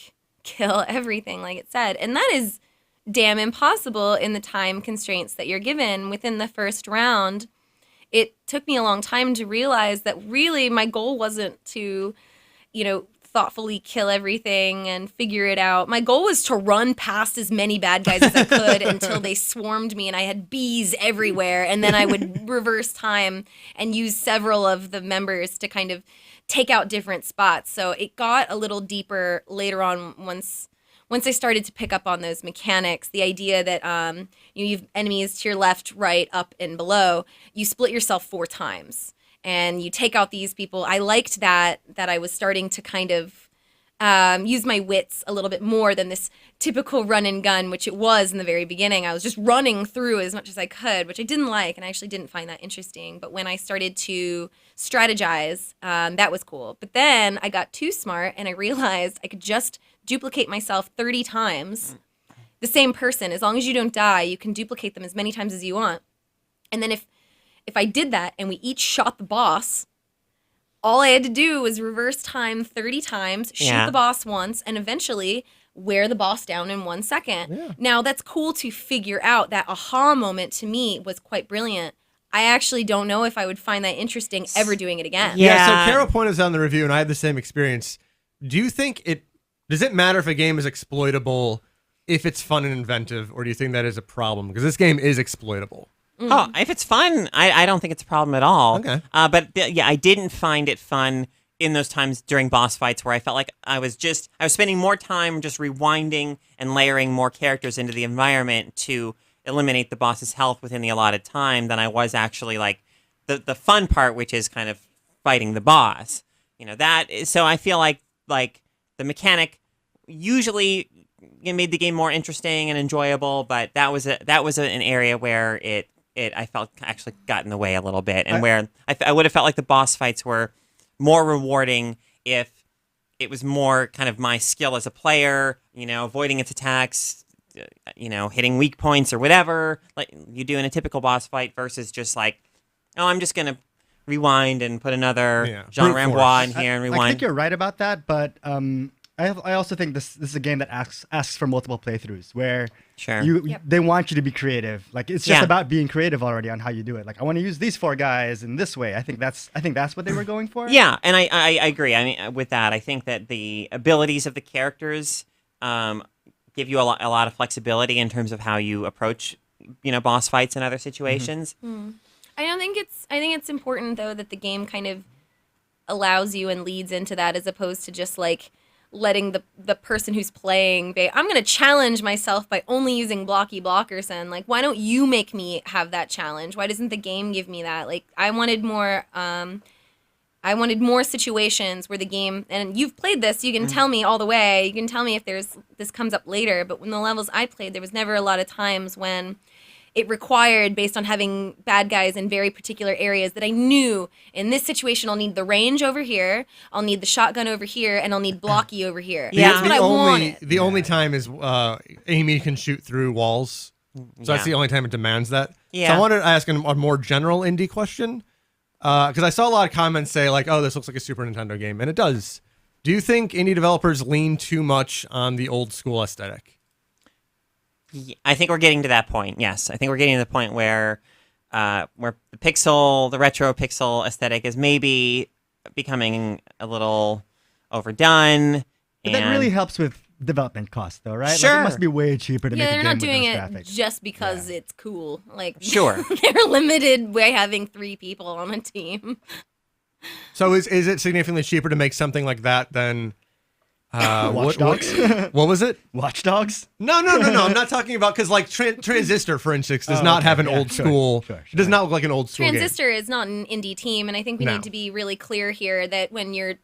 kill everything like it said. And that is damn impossible in the time constraints that you're given within the first round. It took me a long time to realize that really my goal wasn't to, thoughtfully kill everything and figure it out. My goal was to run past as many bad guys as I could until they swarmed me and I had bees everywhere. And then I would reverse time and use several of the members to kind of take out different spots. So it got a little deeper later on once I started to pick up on those mechanics. The idea that you have enemies to your left, right, up, and below. You split yourself 4 times. and you take out these people. I liked that I was starting to kind of use my wits a little bit more than this typical run and gun, which it was in the very beginning. I was just running through as much as I could, which I didn't like, and I actually didn't find that interesting. But when I started to strategize, that was cool. But then I got too smart, and I realized I could just duplicate myself 30 times, the same person. As long as you don't die, you can duplicate them as many times as you want. And then if I did that and we each shot the boss, all I had to do was reverse time 30 times, shoot the boss once, and eventually wear the boss down in 1 second. Yeah. Now, that's cool to figure out. That aha moment to me was quite brilliant. I actually don't know if I would find that interesting ever doing it again. Yeah, so Carol pointed out in the review, and I had the same experience. Do you think does it matter if a game is exploitable if it's fun and inventive, or do you think that is a problem? Because this game is exploitable. Oh, if it's fun, I don't think it's a problem at all. Okay. But I didn't find it fun in those times during boss fights where I felt like I was spending more time just rewinding and layering more characters into the environment to eliminate the boss's health within the allotted time than I was actually like the fun part, which is kind of fighting the boss. So I feel like the mechanic usually made the game more interesting and enjoyable, but that was an area where I felt actually got in the way a little bit, and where I would have felt like the boss fights were more rewarding if it was more kind of my skill as a player, avoiding its attacks, hitting weak points or whatever, like you do in a typical boss fight, versus just like, oh, I'm just going to rewind and put another Jean Rambois in here and rewind. I think you're right about that, but I also think this is a game that asks for multiple playthroughs, where they want you to be creative. Like, it's just about being creative already on how you do it. Like, I want to use these 4 guys in this way. I think that's what they were going for. Yeah, and I agree. I mean, with that, I think that the abilities of the characters give you a lot of flexibility in terms of how you approach, boss fights and other situations. I think it's important though that the game kind of allows you and leads into that, as opposed to just like letting the person who's playing I'm going to challenge myself by only using blocky blockers, and like, why don't you make me have that challenge? Why doesn't the game give me that? Like, I wanted more situations where the game, and you've played this, you can tell me all the way, you can tell me if this comes up later, but in the levels I played, there was never a lot of times when it required, based on having bad guys in very particular areas, that I knew in this situation I'll need the range over here, I'll need the shotgun over here, and I'll need blocky over here. Yeah. That's what I wanted. The only time is Amy can shoot through walls. So that's the only time it demands that. Yeah. So I wanted to ask a more general indie question. Because I saw a lot of comments say like, oh, this looks like a Super Nintendo game. And it does. Do you think indie developers lean too much on the old school aesthetic? I think we're getting to that point. Yes, I think we're getting to the point where the retro pixel aesthetic is maybe becoming a little overdone. But that really helps with development costs, though, right? Sure. Like, it must be way cheaper to make a game they're not with doing those it graphics. just because it's cool. Like, Sure. they're limited by having 3 people on a team. So is it significantly cheaper to make something like that than Watch Dogs? What was it? Watch Dogs? No. I'm not talking about, because like Transistor, for instance, does not have an old school. Sure. It does not look like an old school Transistor is not an indie team, and I think we need to be really clear here that when you're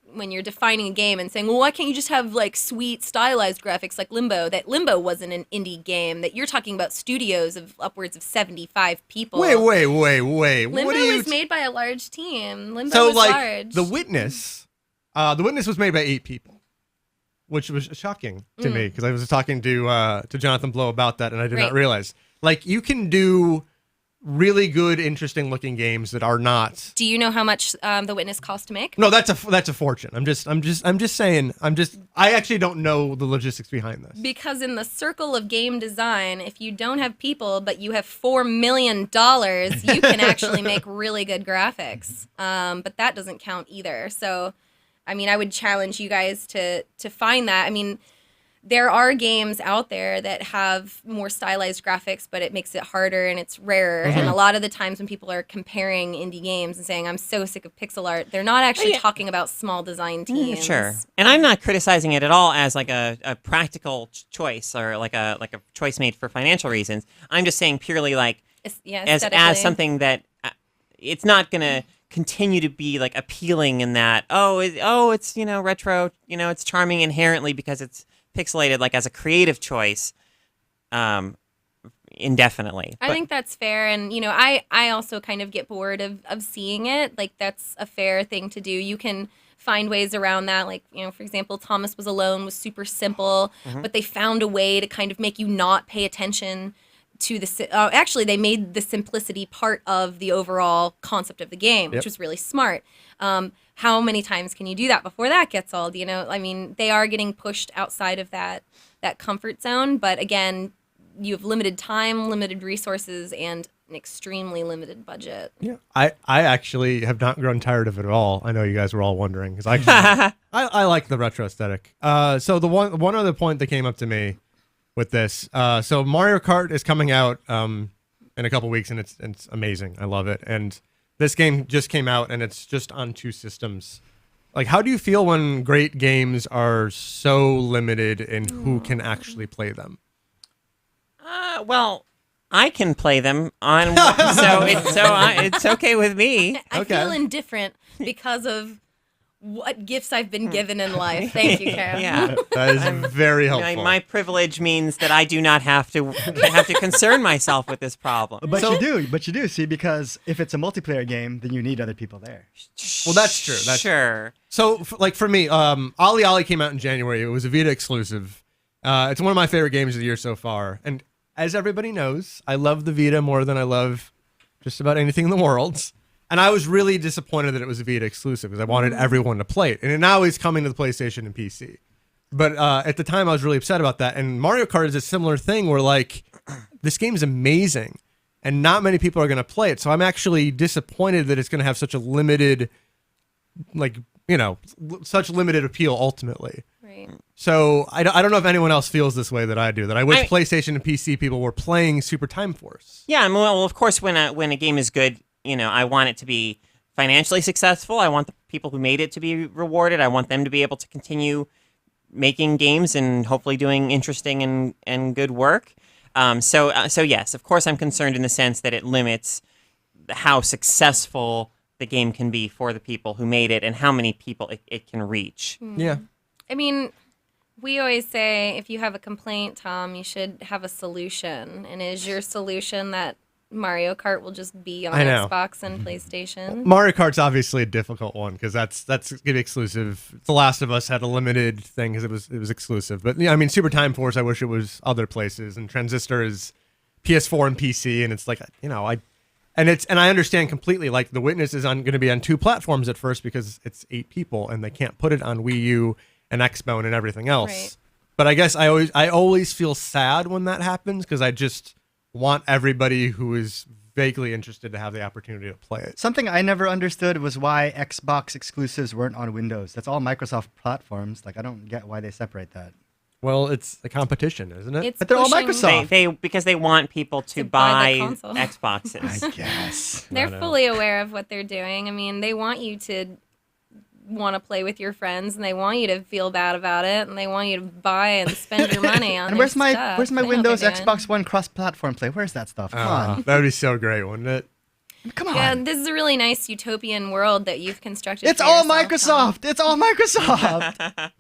defining a game and saying, well, why can't you just have like sweet stylized graphics like Limbo? That Limbo wasn't an indie game. That you're talking about studios of upwards of 75 people. Wait. Limbo What are you was made by a large team. Limbo So was like large. The Witness was made by 8 people. Which was shocking to me, because I was talking to Jonathan Blow about that, and I did not realize. Like, you can do really good, interesting looking games that are not. Do you know how much The Witness cost to make? No, that's a fortune. I'm just saying. I actually don't know the logistics behind this. Because in the circle of game design, if you don't have people but you have $4 million, you can actually make really good graphics. But that doesn't count either. So, I mean, I would challenge you guys to find that. I mean, there are games out there that have more stylized graphics, but it makes it harder and it's rarer. And a lot of the times when people are comparing indie games and saying, I'm so sick of pixel art, they're not actually talking about small design teams. Sure. And I'm not criticizing it at all as like a practical choice or like a choice made for financial reasons. I'm just saying purely like as something that it's not going to continue to be like appealing in that it's retro, it's charming inherently because it's pixelated like as a creative choice indefinitely. I think that's fair, and I also kind of get bored of seeing it. Like, that's a fair thing to do. You can find ways around that. Like, for example, Thomas Was Alone was super simple, but they found a way to kind of make you not pay attention to the actually they made the simplicity part of the overall concept of the game, which was really smart. How many times can you do that before that gets old? I mean, they are getting pushed outside of that comfort zone, but again, you have limited time, limited resources, and an extremely limited budget. Yeah, I actually have not grown tired of it at all. I know you guys were all wondering because I like the retro aesthetic. So the one other point that came up to me with this, so Mario Kart is coming out in a couple weeks, and it's amazing. I love it, and this game just came out, and it's just on 2 systems. Like, how do you feel when great games are so limited in who can actually play them? Well, I can play them on, so it's okay with me. I feel indifferent because of what gifts I've been given in life. Thank you, Karen. Yeah, That is very helpful. my privilege means that I do not have to concern myself with this problem. But you do. See, because if it's a multiplayer game, then you need other people there. Well, that's true. Sure. So, for me, Ollie Ollie came out in January. It was a Vita exclusive. It's one of my favorite games of the year so far. And as everybody knows, I love the Vita more than I love just about anything in the world. And I was really disappointed that it was a Vita exclusive because I wanted everyone to play it. And it now is coming to the PlayStation and PC. But at the time, I was really upset about that. And Mario Kart is a similar thing where, like, this game is amazing. And not many people are going to play it. So I'm actually disappointed that it's going to have such a limited, such limited appeal ultimately. Right. So I don't know if anyone else feels this way that I do. That I wish PlayStation and PC people were playing Super Time Force. Yeah, I mean, well, of course, when a game is good, I want it to be financially successful. I want the people who made it to be rewarded. I want them to be able to continue making games and hopefully doing interesting and good work. So yes, of course, I'm concerned in the sense that it limits how successful the game can be for the people who made it and how many people it can reach. Yeah. I mean, we always say if you have a complaint, Tom, you should have a solution. And is your solution that Mario Kart will just be on Xbox and PlayStation? Mario Kart's obviously a difficult one because that's going to be exclusive. The Last of Us had a limited thing because it was exclusive. But I mean, Super Time Force, I wish it was other places. And Transistor is PS4 and PC, and it's like I understand completely. Like, The Witness is going to be on 2 platforms at first because it's 8 people, and they can't put it on Wii U and Xbox and everything else. Right. But I guess I always feel sad when that happens because I just want everybody who is vaguely interested to have the opportunity to play it. Something I never understood was why Xbox exclusives weren't on Windows. That's all Microsoft platforms. Like, I don't get why they separate that. Well, it's the competition, isn't it? But they're all pushing- Microsoft. Because they want people to buy the buy console. Xboxes. I guess. They're fully aware of what they're doing. I mean, they want you to want to play with your friends, and they want you to feel bad about it, and they want you to buy and spend your money on. And where's my stuff. where's my They know what Windows they're doing. Xbox One cross-platform play? Where's that stuff? Come on. That would be so great, wouldn't it? Come on. Yeah, this is a really nice utopian world that you've constructed. It's for all yourself, Tom. Microsoft. It's all Microsoft.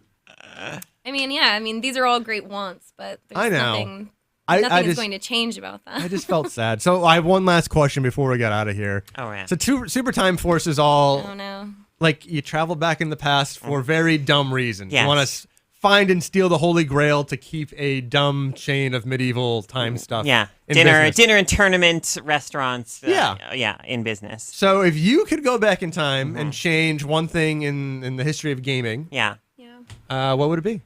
I mean, these are all great wants, but there's I know. nothing I is just- going to change about that. I just felt sad. So I have one last question before we get out of here. Oh, yeah. So Super Time Force is all Oh no. like you travel back in the past for very dumb reasons. Yes. You want to find and steal the Holy Grail to keep a dumb chain of medieval time stuff. Yeah, in dinner business. and tournament restaurants. In business. So if you could go back in time and change one thing in the history of gaming, Yeah, what would it be?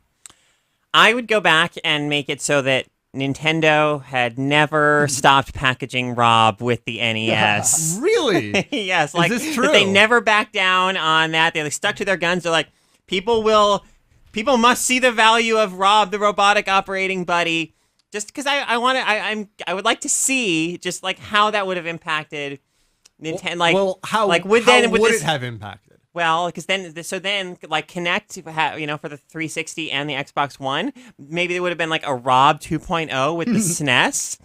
I would go back and make it so that Nintendo had never stopped packaging Rob with the NES. Really? Yes, like this that true? they never backed down on that. They stuck to their guns. They're like, people must see the value of Rob, the robotic operating buddy. Just because I would like to see just like how that would have impacted Nintendo. How would it have impacted? Well, because then like Kinect, for the 360 and the Xbox One, maybe there would have been like a Rob 2.0 with the SNES,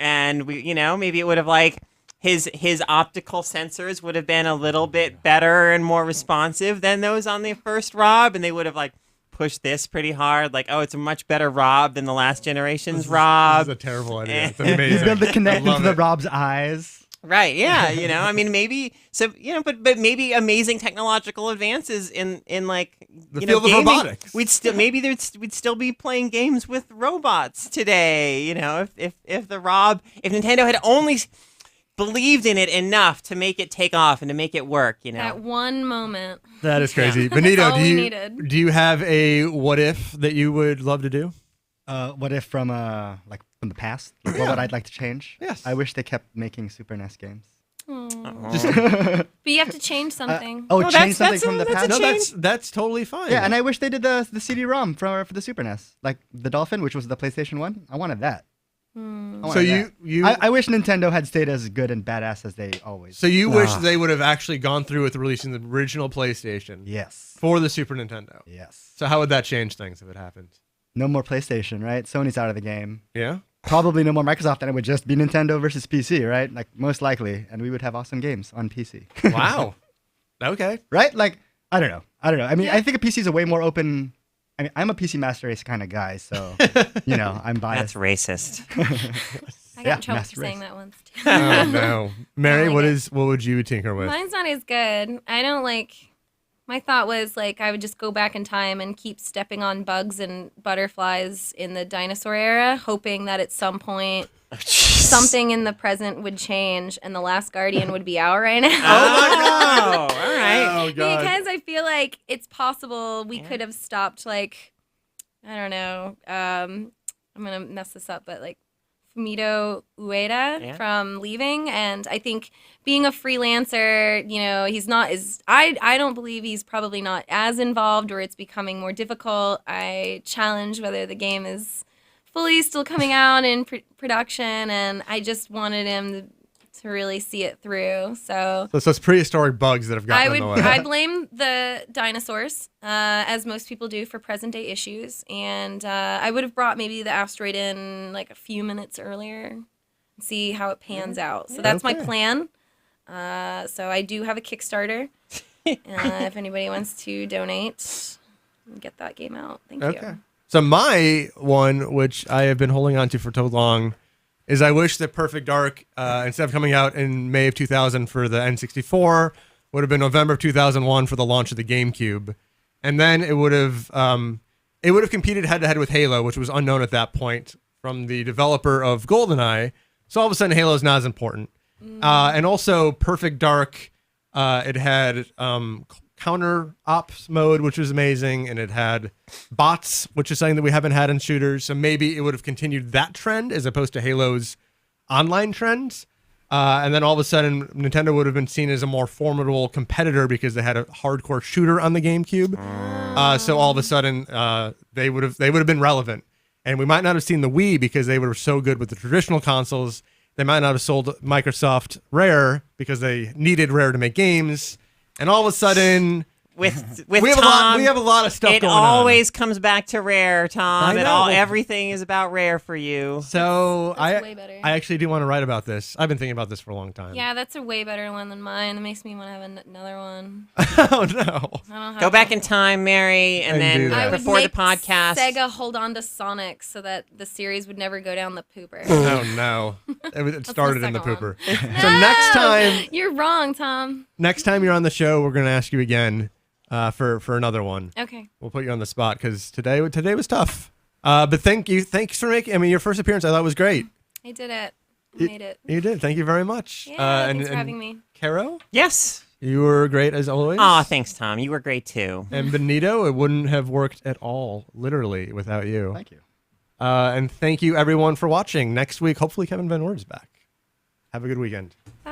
and maybe it would have like his optical sensors would have been a little bit better and more responsive than those on the first Rob, and they would have like pushed this pretty hard. Like, oh, it's a much better Rob than the last generation's Rob. This is a terrible idea. It's amazing. You build the Kinect I love into the it. Rob's eyes. Right, yeah, I mean, maybe so, but maybe amazing technological advances in like The field of gaming. robotics. We'd still be playing games with robots today. If Nintendo had only believed in it enough to make it take off and to make it work. That one moment. That is crazy. That's Benito, all we needed. do you have a what if that you would love to do? What if from the past? Like, what would I like to change? Yes. I wish they kept making Super NES games. But you have to change something. Change something from the past. No, that's totally fine. Yeah, and I wish they did the CD-ROM for the Super NES, like the Dolphin, which was the PlayStation 1. I wanted that. So I wish Nintendo had stayed as good and badass as they always. So you wish they would have actually gone through with releasing the original PlayStation Yes. for the Super Nintendo. Yes. So how would that change things if it happened? No more PlayStation, right? Sony's out of the game. Yeah. Probably no more Microsoft, and it would just be Nintendo versus PC, right? Like most likely, and we would have awesome games on PC. Wow. Okay. Right? Like I don't know. I mean, I think a PC is a way more open. I mean, I'm a PC Master Race kind of guy, so I'm biased. That's racist. I got in trouble Master for saying Race. that once too. Oh no, Mary, I like what would you tinker with? Mine's not as good. I don't like. My thought was like I would just go back in time and keep stepping on bugs and butterflies in the dinosaur era, hoping that at some point something in the present would change and the Last Guardian would be out right now. Oh, all right. Oh god. Because I feel like it's possible we could have stopped, like, I don't know, I'm going to mess this up, but like Fumito Ueda from Leaving. And I think being a freelancer, he's not as, I don't believe he's probably not as involved, or it's becoming more difficult. I challenge whether the game is fully still coming out in production, and I just wanted him to really see it through. So it's prehistoric bugs that have gotten in the way. I blame the dinosaurs, as most people do, for present day issues. And I would have brought maybe the asteroid in like a few minutes earlier and see how it pans out. So that's my plan. So I do have a Kickstarter. If anybody wants to donate, get that game out. Thank you. So my one, which I have been holding on to for so long, is I wish that Perfect Dark, instead of coming out in May of 2000 for the N64, would have been November of 2001 for the launch of the GameCube, and then it would have competed head to head with Halo, which was unknown at that point from the developer of GoldenEye. So all of a sudden, Halo is not as important, and also Perfect Dark, it had counter ops mode, which was amazing, and it had bots, which is something that we haven't had in shooters. So maybe it would have continued that trend as opposed to Halo's online trends. And then all of a sudden, Nintendo would have been seen as a more formidable competitor because they had a hardcore shooter on the GameCube. So all of a sudden, they would have been relevant. And we might not have seen the Wii because they were so good with the traditional consoles. They might not have sold Microsoft Rare because they needed Rare to make games. And all of a sudden, with we have Tom, we have a lot of stuff it going on. always comes back to Rare, Tom. I know. Everything is about Rare for you. So That's way better. I actually do want to write about this. I've been thinking about this for a long time. Yeah, that's a way better one than mine. That makes me want to have another one. Oh no. I don't have Go back in time, Mary, and And do then that. I would before the make podcast. Sega hold on to Sonic so that the series would never go down the pooper. Oh no. It started in the second pooper. one. So You're wrong, Tom. next time you're on the show, we're going to ask you again for another one. Okay. We'll put you on the spot because today was tough. But thanks for making. I mean, your first appearance I thought was great. I did it. I made it. You did. Thank you very much. Yeah, thanks for having me. Caro, Yes. you were great as always. Aw, thanks, Tom. You were great too. And Benito, it wouldn't have worked at all, literally, without you. Thank you. And thank you everyone for watching. Next week, hopefully Kevin Van Ord's back. Have a good weekend. Bye.